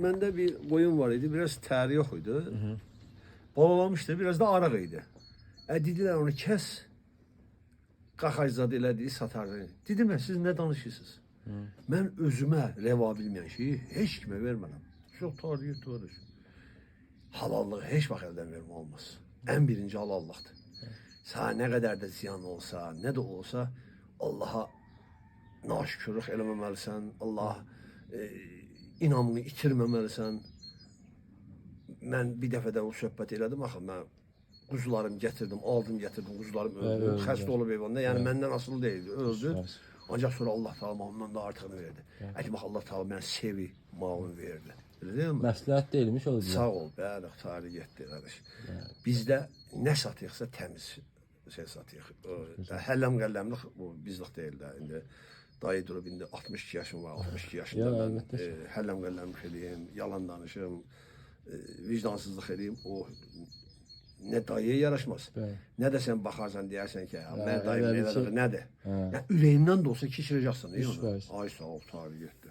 məndə bir qoyun var idi, biraz təri yox idi. Balalamışdı, biraz da araq idi. Dedilər onu kəs, qaxaczadə elədi, satardı. Dedim, siz nə danışırsınız? Mən özümə rəva bilməyən şeyi heç kimə vermərəm. Çox tarih. Halallığı heç vaxt əldən vermə olmaz. Ən birinci halallıqdır. Sənə nə qədər də ziyan olsa, nə də olsa, Allaha naşükürlük eləməməlisən, Allah inamını itirməməlisən. Mən bir dəfə də o söhbət elədim, axı, mən quzularımı gətirdim, gətirdim, quzularım öldü, xəstə olub eyvanda, yəni məndən asılı deyildi, öldü. Ancaq sonra Allah Teala ondan da artığını verdi. Bax, Allah Teala mənə sevi, mağun verdi. Elə deyil mi? Məsləhət deyilmiş o yüzden. Sağ ol, bəli, tarih getdi, qardaş. Bizdə nə satıyıqsa təmiz şey satıyıq. Həlləm qəlləmlik bu bizlik deyil də. İndi dayı durub, indi 62 yaşım var, 62 yaşında mən həlləm qəlləmlik eləyim, yalan danışım, vicdansızlıq eləyim, o nə dayıya yaraşmaz. Nə də sən baxarsan, deyərsən ki, mən dayım elədir, nədir? Ürəyimdən də olsa keçirəcəksən. Ay sağ ol, tarih getdi.